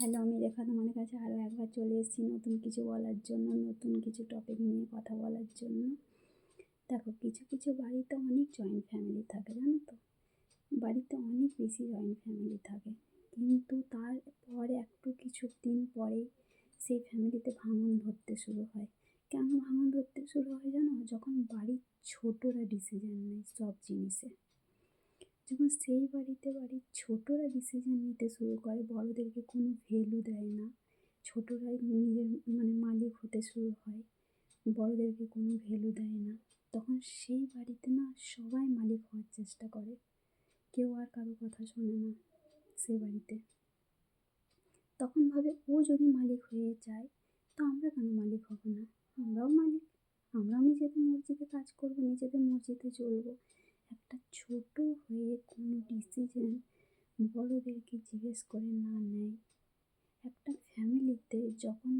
Hello, আমি রেখা তোমাদের কাছে আরও একবার চলে এসেছি নতুন কিছু বলার জন্য, নতুন কিছু টপিক নিয়ে কথা বলার জন্য। দেখো, কিছু কিছু বাড়িতে অনেক জয়েন্ট ফ্যামিলি থাকে, জানো তো, বাড়িতে অনেক বেশি জয়েন্ট ফ্যামিলি থাকে, কিন্তু তারপর একটু কিছু দিন পরেই সেই ফ্যামিলিতে ভাঙন ধরতে শুরু হয়। কেন ভাঙন ধরতে শুরু হয় জানো? যখন বাড়ির ছোটরা ডিসিশন নেয় সব জিনিসে, যখন সেই বাড়ির ছোটরা ডিসিশন নিতে শুরু করে, বড়দেরকে কোনো ভ্যালু দেয় না, ছোটরাই নিজের মালিক হতে শুরু হয়, বড়দেরকে কোনো ভ্যালু দেয় না, তখন সেই বাড়িতে না সবাই মালিক হওয়ার চেষ্টা করে, কেউ আর কারো কথা শোনে না সেই বাড়িতে। তখন ভাবে ও যদি মালিক হয়ে যায় তো আমরা কেন মালিক হব না, আমরাও মালিক, আমরাও নিজেদের মর্জিতে কাজ করব, নিজেদের মর্জিতে চলবো। একটা ছোট হয়ে কোনো ডিসিশন বড়দেরকে জিজ্ঞেস করে না নেয়। একটা ফ্যামিলিতে যখন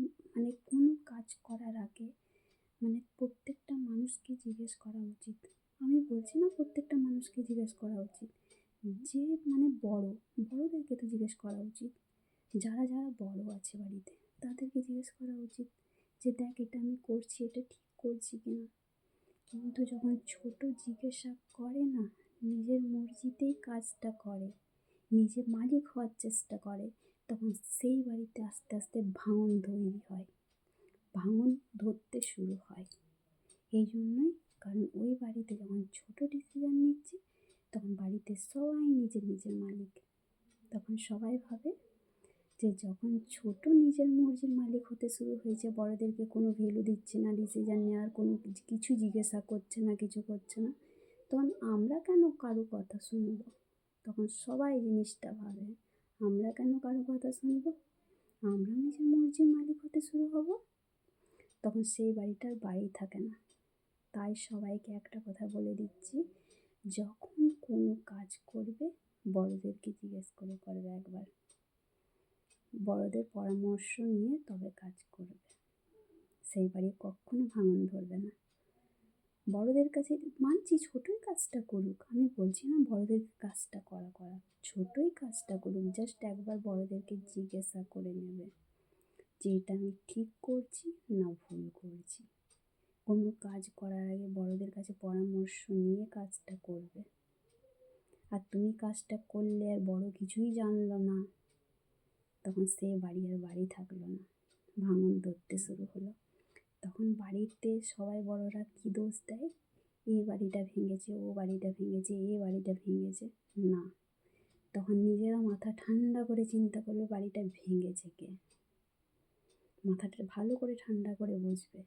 কোনো কাজ করার আগে প্রত্যেকটা মানুষকে জিজ্ঞেস করা উচিত। আমি বলছি না প্রত্যেকটা মানুষকে জিজ্ঞেস করা উচিত, যে বড়দেরকে তো জিজ্ঞেস করা উচিত, যারা যারা বড় আছে বাড়িতে তাদেরকে জিজ্ঞেস করা উচিত যে দেখ, এটা আমি করছি, এটা ঠিক করছি কিনা। কিন্তু যখন ছোট জিজ্ঞাসা করে না, নিজের মর্জিতেই কাজটা করে, নিজে মালিক হওয়ার চেষ্টা করে, তখন সেই বাড়িতে আস্তে আস্তে ভাঙন তৈরি হয়, ভাঙন ধরতে শুরু হয়। এই জন্যই, কারণ ওই বাড়িতে যখন ছোট ডিসিশন নিচ্ছে তখন বাড়িতে সবাই নিজের নিজের মালিক। তখন সবাই ভাবে যে যখন ছোট নিজের মর্জির মালিক হতে শুরু হয়েছে, বড়দেরকে কোনো ভ্যালু দিচ্ছে না, ডিসিশন নেওয়ার কোনো কিছু জিজ্ঞাসা করছে না, কিছু করছে না, তখন আমরা কেন কারো কথা শুনবো? তখন সবাই জিনিসটা ভাবে, আমরা কেন কারো কথা শুনবো, আমরা নিজের মর্জির মালিক হতে শুরু হব। তখন সেই বাড়িটার বাড়ি থাকে না। তাই সবাইকে একটা কথা বলে দিচ্ছি, যখন কোনো কাজ করবে বড়দেরকে জিজ্ঞেস করে করবে একবার, বড়দের পরামর্শ নিয়ে তবে কাজ করবে, সেই বাড়ি কখনো ভাঙন ধরবে না। বড়দের কাছে মানছি ছোটোই কাজটা করুক, আমি বলছি না বড়দের কাজটা করা ছোটোই কাজটা করুক, জাস্ট একবার বড়দেরকে জিজ্ঞাসা করে নেবে যে এটা আমি ঠিক করছি না ভুল করছি। কোনো কাজ করার আগে বড়দের কাছে পরামর্শ নিয়ে কাজটা করবে। আর তুমি কাজটা করলে আর বড় কিছুই জানলো না, তখন সে বাড়ি আর বাড়ি থাকলো না, ভাঙন ধরতে শুরু হলো। তখন বাড়িতে সবাই বড়রা কী দোষ দেয়, এ বাড়িটা ভেঙেছে, ও বাড়িটা ভেঙেছে, এ বাড়িটা ভেঙেছে না, তখন নিজেরা মাথা ঠান্ডা করে চিন্তা করবে বাড়িটা ভেঙেছে কে, মাথাটা ভালো করে ঠান্ডা করে বুঝবে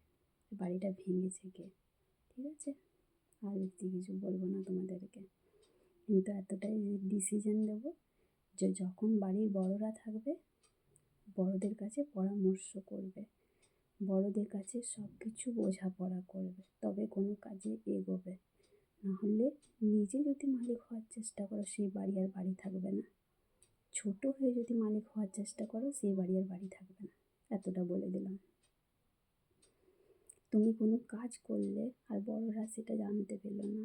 বাড়িটা ভেঙেছে কে। ঠিক আছে, আর বেশি কিছু বলবো না তোমাদেরকে, কিন্তু এতটাই ডিসিশন দেবো যে যখন বাড়ির বড়রা থাকবে বড়দের কাছে পরামর্শ করবে, বড়দের কাছে সব কিছু বোঝাপড়া করবে, তবে কোনো কাজে এগোবে। নাহলে নিজে যদি মালিক হওয়ার চেষ্টা করো সেই বাড়ি আর বাড়ি থাকবে না, ছোট হয়ে যদি মালিক হওয়ার চেষ্টা করো সেই বাড়ি আর বাড়ি থাকবে না। এতটা বলে দিলাম। তুমি কোনো কাজ করলে আর বড়রা সেটা জানতে পেলো না,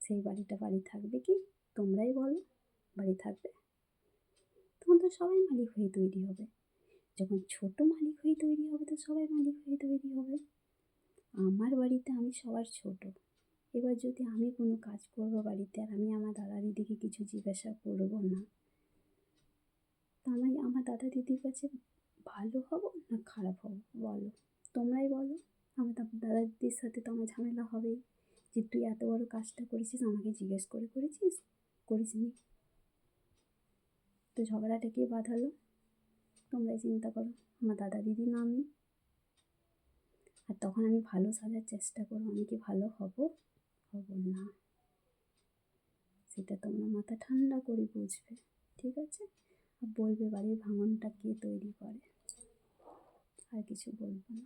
সেই বাড়িটা বাড়ি থাকবে কি? তোমরাই বলো, বাড়ি থাকবে? তখন তো সবাই মালিক হয়ে তৈরি হবে। যখন ছোট মালিক হয়ে তৈরি হবে তো সবাই মালিক হয়ে তৈরি হবে। আমার বাড়িতে আমি সবার ছোট, এবার যদি আমি কোনো কাজ করবো বাড়িতে আর আমি আমার দাদা দিদিকে কিছু জিজ্ঞাসা করবো না, তা আমি আমার দাদা দিদির কাছে ভালো হব না খারাপ হব বলো? তোমরাই বলো। আমার দাদা দিদির সাথে তো আমার ঝামেলা হবেই, যে তুই এত বড় কাজটা করেছিস আমাকে জিজ্ঞেস করে করেছিস, করিসনি, তো ঝগড়াটা কে বাঁধালো? তোমরাই চিন্তা করো, আমার দাদা দিদি না আমি। আর তখন আমি ভালো সাজার চেষ্টা করবো, আমি কি ভালো হব? হব না, সেটা তোমরা মাথা ঠান্ডা করে বুঝবে। ঠিক আছে, আর বলবে বাড়ির ভাঙনটা কে তৈরি করে, আর কিছু বলবো না।